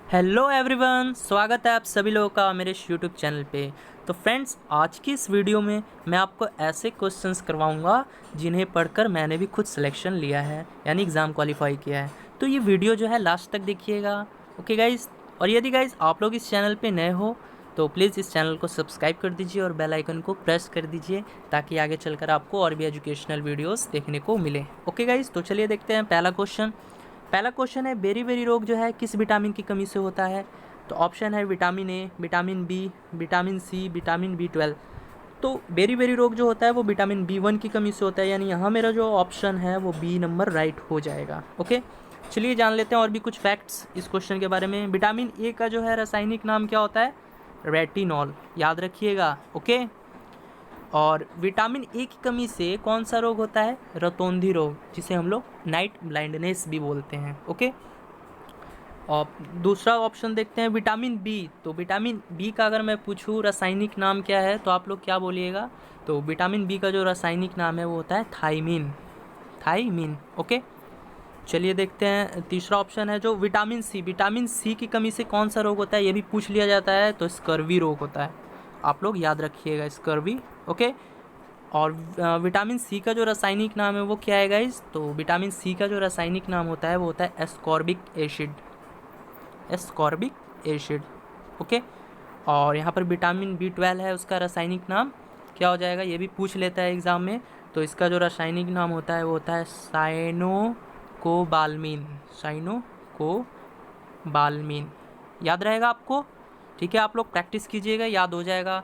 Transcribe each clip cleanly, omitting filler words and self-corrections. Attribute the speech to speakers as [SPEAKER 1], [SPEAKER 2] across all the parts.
[SPEAKER 1] Hello everyone, स्वागत है आप सभी लोगों का मेरे यूट्यूब चैनल पे। तो फ्रेंड्स, आज की इस वीडियो में मैं आपको ऐसे क्वेश्चंस करवाऊंगा जिन्हें पढ़कर मैंने भी खुद सिलेक्शन लिया है, यानी एग्ज़ाम क्वालिफाई किया है। तो ये वीडियो जो है लास्ट तक देखिएगा, ओके गाइज़। और यदि गाइज़ आप लोग इस चैनल पे नए हो तो प्लीज़ इस चैनल को सब्सक्राइब कर दीजिए और बेल आइकन को प्रेस कर दीजिए ताकि आगे चलकर आपको और भी एजुकेशनल वीडियोस देखने को मिले। ओके गाइज़, तो चलिए देखते हैं पहला क्वेश्चन है, बेरी रोग जो है किस विटामिन की कमी से होता है? तो ऑप्शन है vitamin A, vitamin B, vitamin C, vitamin B12। तो बेरी रोग जो होता है वो विटामिन B1 की कमी से होता है, यानी यहाँ मेरा जो ऑप्शन है वो बी नंबर राइट हो जाएगा। ओके, चलिए जान लेते हैं और भी कुछ फैक्ट्स इस क्वेश्चन के बारे में। विटामिन ए का जो है रासायनिक नाम क्या होता है? रेटिनॉल, याद रखिएगा। ओके, और विटामिन ए की कमी से कौन सा रोग होता है? रतौंधी रोग, जिसे हम लोग नाइट ब्लाइंडनेस भी बोलते हैं। ओके, और दूसरा ऑप्शन देखते हैं विटामिन बी। तो विटामिन बी का अगर मैं पूछूं रासायनिक नाम क्या है तो आप लोग क्या बोलिएगा? तो विटामिन बी का जो रासायनिक नाम है वो होता है थाइमीन। ओके, चलिए देखते हैं तीसरा ऑप्शन है जो विटामिन सी की कमी से कौन सा रोग होता है, ये भी पूछ लिया जाता है। तो स्कर्वी रोग होता है, आप लोग याद रखिएगा, स्कर्वी। ओके, और विटामिन सी का जो रासायनिक नाम है वो क्या है गाइज? तो विटामिन सी का जो रासायनिक नाम होता है वो होता है एस्कॉर्बिक एसिड। ओके, और यहाँ पर विटामिन B12 है, उसका रासायनिक नाम क्या हो जाएगा, ये भी पूछ लेता है एग्ज़ाम में। तो इसका जो रासायनिक नाम होता है वो होता है साइनोकोबाल्मीन। याद रहेगा आपको? ठीक है, आप लोग प्रैक्टिस कीजिएगा, याद हो जाएगा।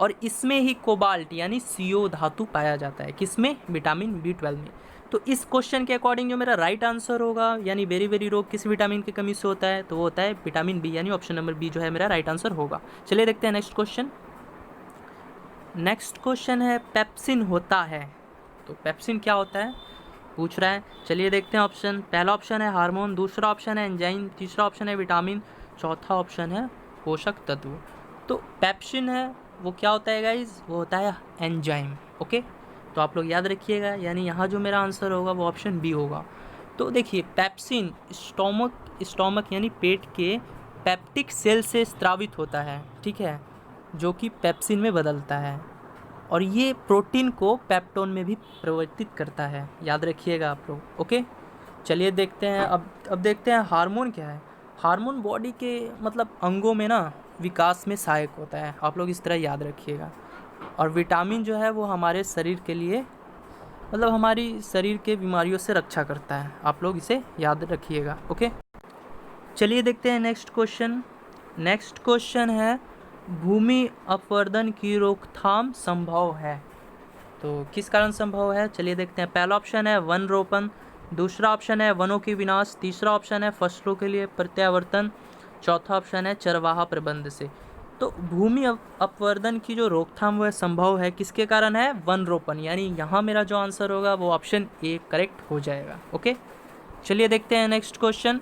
[SPEAKER 1] और इसमें ही कोबाल्ट यानी CO धातु पाया जाता है, किसमें? विटामिन B12 में। तो इस क्वेश्चन के अकॉर्डिंग जो मेरा राइट आंसर होगा, यानी बेरी रोग किस विटामिन की कमी से होता है, तो वो होता है विटामिन बी, यानी ऑप्शन नंबर बी जो है मेरा राइट आंसर होगा। चलिए देखते हैं नेक्स्ट क्वेश्चन है पेप्सिन होता है। तो पेप्सिन क्या होता है पूछ रहा है। चलिए देखते हैं ऑप्शन। पहला ऑप्शन है हार्मोन, दूसरा ऑप्शन है एंजाइम, तीसरा ऑप्शन है विटामिन, चौथा ऑप्शन है पोषक तत्व। तो पेप्सिन है वो क्या होता है गाइज? वो होता है एंजाइम। ओके, तो आप लोग याद रखिएगा, यानी यहाँ जो मेरा आंसर होगा वो ऑप्शन बी होगा। तो देखिए, पेप्सिन स्टोमक यानी पेट के पेप्टिक सेल से स्रावित होता है, ठीक है, जो कि पेप्सिन में बदलता है। और ये प्रोटीन को पेप्टोन में भी परिवर्तित करता है, याद रखिएगा आप लोग। ओके, चलिए देखते हैं अब देखते हैं हार्मोन क्या है। हार्मोन बॉडी के मतलब अंगों में ना विकास में सहायक होता है, आप लोग इस तरह याद रखिएगा। और विटामिन जो है वो हमारे शरीर के लिए मतलब हमारी शरीर के बीमारियों से रक्षा करता है, आप लोग इसे याद रखिएगा। ओके, चलिए देखते हैं नेक्स्ट क्वेश्चन है भूमि अपवर्दन की रोकथाम संभव है। तो किस कारण संभव है, चलिए देखते हैं। पहला ऑप्शन है वन रोपण, दूसरा ऑप्शन है वनों की विनाश, तीसरा ऑप्शन है फसलों के लिए प्रत्यावर्तन, चौथा ऑप्शन है चरवाहा प्रबंध से। तो भूमि अपवर्दन की जो रोकथाम वह संभव है किसके कारण है? वन रोपण, यानी यहाँ मेरा जो आंसर होगा वो ऑप्शन ए करेक्ट हो जाएगा। ओके, चलिए देखते हैं नेक्स्ट क्वेश्चन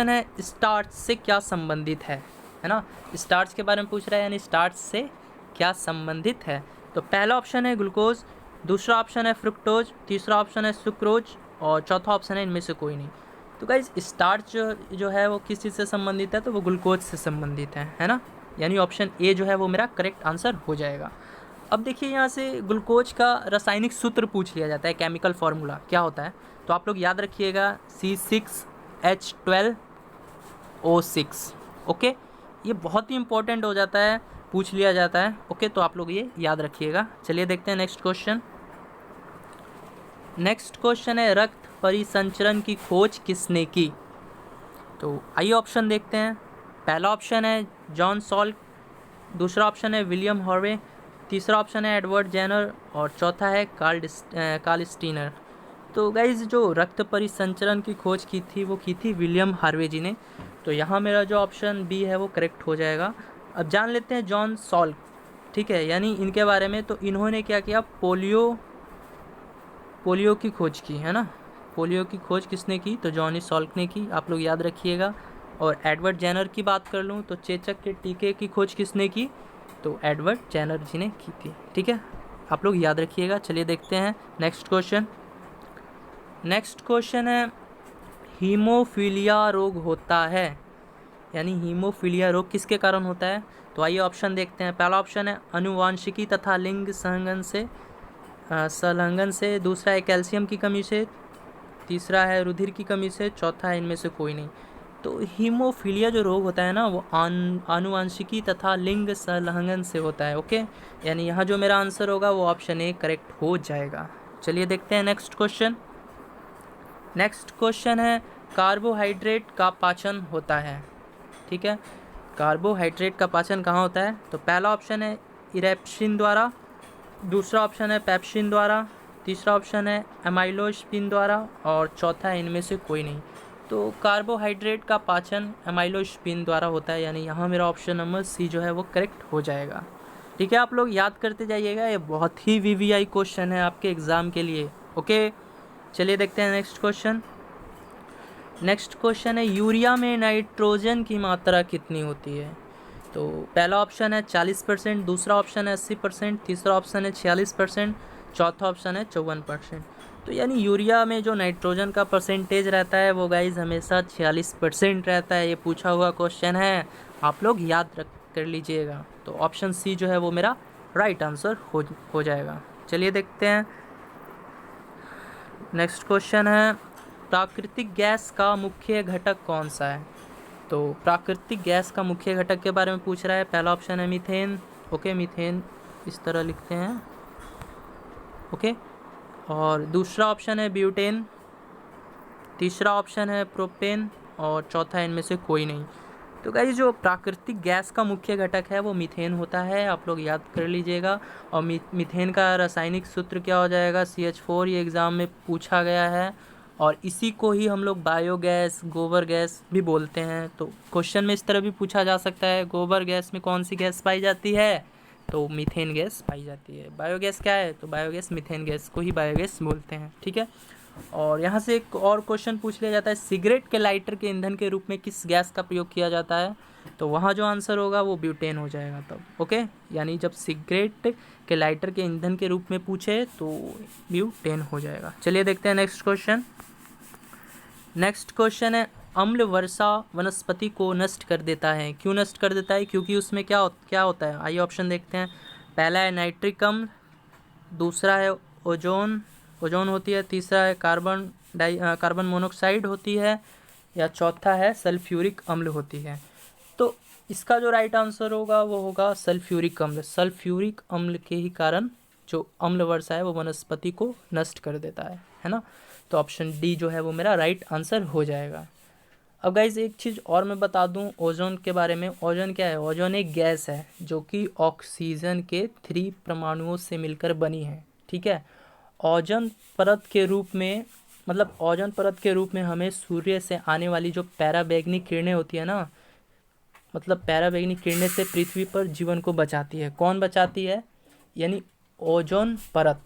[SPEAKER 1] है स्टार्च से क्या संबंधित है ना? स्टार्च के बारे में पूछ रहा है, यानी स्टार्च से क्या संबंधित है। तो पहला ऑप्शन है ग्लूकोज, दूसरा ऑप्शन है फ्रुक्टोज, तीसरा ऑप्शन है सुक्रोज, और चौथा ऑप्शन है इनमें से कोई नहीं। तो गाइज स्टार्च जो है वो किस चीज़ से संबंधित है? तो वो ग्लूकोज से संबंधित है ना, यानी ऑप्शन ए जो है वो मेरा करेक्ट आंसर हो जाएगा। अब देखिए, यहाँ से ग्लूकोज का रासायनिक सूत्र पूछ लिया जाता है, केमिकल फार्मूला क्या होता है? तो आप लोग याद रखिएगा C6H12O6। ओके, ये बहुत ही इंपॉर्टेंट हो जाता है, पूछ लिया जाता है। ओके, तो आप लोग ये याद रखिएगा। चलिए देखते हैं नेक्स्ट क्वेश्चन है रक्त परिसंचरण की खोज किसने की? तो आइए ऑप्शन देखते हैं। पहला ऑप्शन है जॉन सॉल्क, दूसरा ऑप्शन है विलियम हॉर्वे, तीसरा ऑप्शन है एडवर्ड जेनर, और चौथा है कार्ल स्टीनर। तो गाइज जो रक्त परिसंचरण की खोज की थी वो की थी विलियम हार्वे जी ने। तो यहाँ मेरा जो ऑप्शन बी है वो करेक्ट हो जाएगा। अब जान लेते हैं जॉन सॉल्क, ठीक है, यानी इनके बारे में। तो इन्होंने क्या किया? पोलियो की खोज की है ना। पोलियो की खोज किसने की? तो जॉन सॉल्क ने की, आप लोग याद रखिएगा। और एडवर्ड जेनर की बात कर लूँ तो चेचक के टीके की खोज किसने की? तो एडवर्ड जेनर जी ने की थी, ठीक है, आप लोग याद रखिएगा। चलिए देखते हैं नेक्स्ट क्वेश्चन है हीमोफीलिया रोग होता है, यानी हीमोफीलिया रोग किसके कारण होता है? तो आइए ऑप्शन देखते हैं। पहला ऑप्शन है आनुवांशिकी तथा लिंग संलग्न से, दूसरा है कैल्शियम की कमी से, तीसरा है रुधिर की कमी से, चौथा है इनमें से कोई नहीं। तो हीमोफीलिया जो रोग होता है ना, वो आनुवांशिकी तथा लिंग संलग्न से होता है। ओके, यानी यहाँ जो मेरा आंसर होगा वो ऑप्शन ए करेक्ट हो जाएगा। चलिए देखते हैं नेक्स्ट क्वेश्चन। नेक्स्ट क्वेश्चन है कार्बोहाइड्रेट का पाचन होता है। ठीक है, कार्बोहाइड्रेट का पाचन कहाँ होता है? तो पहला ऑप्शन है इरेप्सिन द्वारा, दूसरा ऑप्शन है पेप्सिन द्वारा, तीसरा ऑप्शन है एमाइलोस्पिन द्वारा और चौथा है इनमें से कोई नहीं। तो कार्बोहाइड्रेट का पाचन एमाइलोस्पिन द्वारा होता है, यानी यहाँ मेरा ऑप्शन नंबर सी जो है वो करेक्ट हो जाएगा। ठीक है, आप लोग याद करते जाइएगा, ये बहुत ही वीवीआई क्वेश्चन है आपके एग्ज़ाम के लिए। ओके, चलिए देखते हैं नेक्स्ट क्वेश्चन। नेक्स्ट क्वेश्चन है यूरिया में नाइट्रोजन की मात्रा कितनी होती है? तो पहला ऑप्शन है 40%, दूसरा ऑप्शन है 80%, तीसरा ऑप्शन है 46%, चौथा ऑप्शन है 54%। तो यानी यूरिया में जो नाइट्रोजन का परसेंटेज रहता है वो गाइज हमेशा 46% रहता है। ये पूछा हुआ क्वेश्चन है, आप लोग याद रख कर लीजिएगा। तो ऑप्शन सी जो है वो मेरा राइट आंसर हो जाएगा। चलिए देखते हैं नेक्स्ट क्वेश्चन है प्राकृतिक गैस का मुख्य घटक कौन सा है? तो प्राकृतिक गैस का मुख्य घटक के बारे में पूछ रहा है। पहला ऑप्शन है मीथेन। ओके, मीथेन इस तरह लिखते हैं। ओके, और दूसरा ऑप्शन है ब्यूटेन, तीसरा ऑप्शन है प्रोपेन और चौथा इनमें से कोई नहीं। तो गाइस जो प्राकृतिक गैस का मुख्य घटक है वो मीथेन होता है, आप लोग याद कर लीजिएगा। और मीथेन का रासायनिक सूत्र क्या हो जाएगा? CH4। ये एग्ज़ाम में पूछा गया है और इसी को ही हम लोग बायोगैस, गोबर गैस भी बोलते हैं। तो क्वेश्चन में इस तरह भी पूछा जा सकता है, गोबर गैस में कौन सी गैस पाई जाती है? तो मीथेन गैस पाई जाती है। बायोगैस क्या है? तो बायोगैस मीथेन गैस को ही बायोगैस बोलते हैं। ठीक है, और यहाँ से एक और क्वेश्चन पूछ लिया जाता है सिगरेट के लाइटर के ईंधन के रूप में किस गैस का प्रयोग किया जाता है? तो वहाँ जो आंसर होगा वो ब्यूटेन हो जाएगा तब। ओके, यानी जब सिगरेट के लाइटर के ईंधन के रूप में पूछे तो ब्यूटेन हो जाएगा। चलिए देखते हैं नेक्स्ट क्वेश्चन। नेक्स्ट क्वेश्चन है अम्ल वर्षा वनस्पति को नष्ट कर देता है। क्यों नष्ट कर देता है? क्योंकि उसमें क्या होता है? आइए ऑप्शन देखते हैं। पहला है नाइट्रिक अम्ल, दूसरा है ओजोन होती है, तीसरा है कार्बन मोनोक्साइड होती है, या चौथा है सल्फ्यूरिक अम्ल होती है। तो इसका जो राइट आंसर होगा वो होगा सल्फ्यूरिक अम्ल। सल्फ्यूरिक अम्ल के ही कारण जो अम्ल वर्षा है वो वनस्पति को नष्ट कर देता है ना। तो ऑप्शन डी जो है वो मेरा राइट आंसर हो जाएगा। अब गाइज एक चीज़ और मैं बता दूं ओजोन के बारे में। ओजोन क्या है? ओजोन एक गैस है जो कि ऑक्सीजन के 3 परमाणुओं से मिलकर बनी है। ठीक है, ओजोन परत के रूप में हमें सूर्य से आने वाली जो पराबैंगनी किरणें होती है ना, मतलब पराबैंगनी किरणें से पृथ्वी पर जीवन को बचाती है। कौन बचाती है? यानी ओजोन परत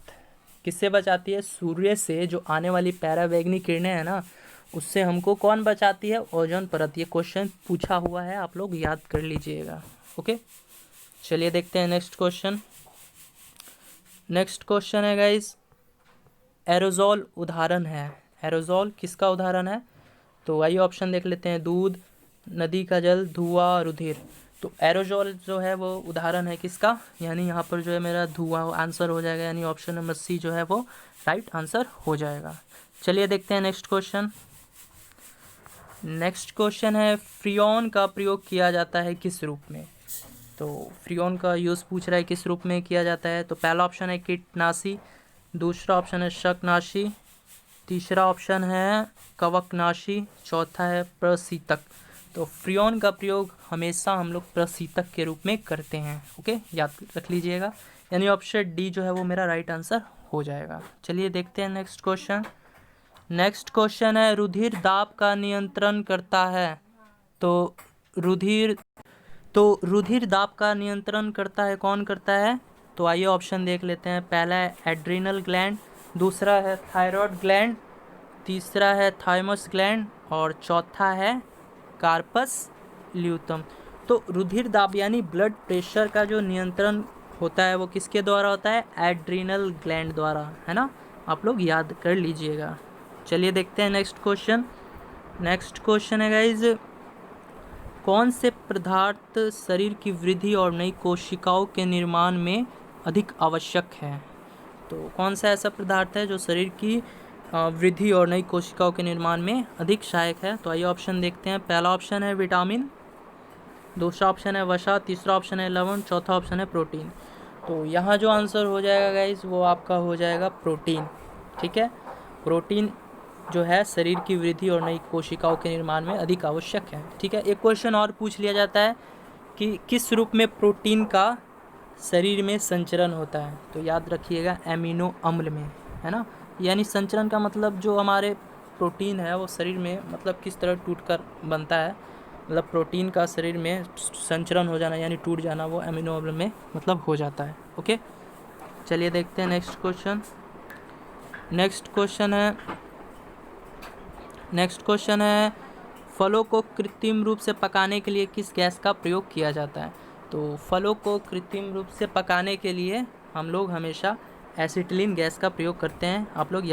[SPEAKER 1] किससे बचाती है? सूर्य से जो आने वाली पराबैंगनी किरणें हैं ना, उससे हमको कौन बचाती है? ओजोन परत। ये क्वेश्चन पूछा हुआ है, आप लोग याद कर लीजिएगा। ओके, चलिए देखते हैं नेक्स्ट क्वेश्चन। नेक्स्ट क्वेश्चन है गाइस एरोजोल उदाहरण है। एरोजोल किसका उदाहरण है? तो आइए ऑप्शन देख लेते हैं। दूध, नदी का जल, धुआं, रुधिर। तो एरोजोल जो है वो उदाहरण है किसका? यानी यहाँ पर जो है मेरा धुआं आंसर हो जाएगा, यानी ऑप्शन नंबर सी जो है वो राइट आंसर हो जाएगा। चलिए देखते हैं नेक्स्ट क्वेश्चन। नेक्स्ट क्वेश्चन है फ्रियोन का प्रयोग किया जाता है किस रूप में? तो फ्रियोन का यूज़ पूछ रहा है किस रूप में किया जाता है। तो पहला ऑप्शन है कीटनाशी, दूसरा ऑप्शन है शकनाशी, तीसरा ऑप्शन है कवकनाशी, चौथा है प्रशीतक। तो फ्रियोन का प्रयोग हमेशा हम लोग प्रशीतक के रूप में करते हैं। ओके, याद रख लीजिएगा, यानी ऑप्शन डी जो है वो मेरा राइट आंसर हो जाएगा। चलिए देखते हैं नेक्स्ट क्वेश्चन। नेक्स्ट क्वेश्चन है रुधिर दाब का नियंत्रण करता है। तो रुधिर दाब का नियंत्रण करता है कौन करता है? तो आइए ऑप्शन देख लेते हैं। पहला है एड्रिनल ग्लैंड, दूसरा है थायराइड ग्लैंड, तीसरा है थाइमस ग्लैंड और चौथा है कार्पस ल्यूटम। तो रुधिर दाब यानी ब्लड प्रेशर का जो नियंत्रण होता है वो किसके द्वारा होता है? एड्रिनल ग्लैंड द्वारा, है ना। आप लोग याद कर लीजिएगा। चलिए देखते हैं नेक्स्ट क्वेश्चन। नेक्स्ट क्वेश्चन है गाइज, कौन से पदार्थ शरीर की वृद्धि और नई कोशिकाओं के निर्माण में अधिक आवश्यक है? तो कौन सा ऐसा पदार्थ है जो शरीर की वृद्धि और नई कोशिकाओं के निर्माण में अधिक सहायक है? तो आइए ऑप्शन देखते हैं। पहला ऑप्शन है विटामिन, दूसरा ऑप्शन है वसा, तीसरा ऑप्शन है लवण, चौथा ऑप्शन है प्रोटीन। तो यहाँ जो आंसर हो जाएगा गाइज वो आपका हो जाएगा प्रोटीन। ठीक है, प्रोटीन जो है शरीर की वृद्धि और नई कोशिकाओं के निर्माण में अधिक आवश्यक है। ठीक है, एक क्वेश्चन और पूछ लिया जाता है कि किस रूप में प्रोटीन का शरीर में संचरण होता है? तो याद रखिएगा एमिनो अम्ल में, है ना। यानी संचरण का मतलब जो हमारे प्रोटीन है वो शरीर में मतलब किस तरह टूटकर बनता है, मतलब प्रोटीन का शरीर में संचरण हो जाना यानी टूट जाना, वो एमिनो अम्ल में मतलब हो जाता है। ओके, चलिए देखते हैं नेक्स्ट क्वेश्चन। नेक्स्ट क्वेश्चन है फलों को कृत्रिम रूप से पकाने के लिए किस गैस का प्रयोग किया जाता है? तो फलों को कृत्रिम रूप से पकाने के लिए हम लोग हमेशा एसिटिलीन गैस का प्रयोग करते हैं। आप लोग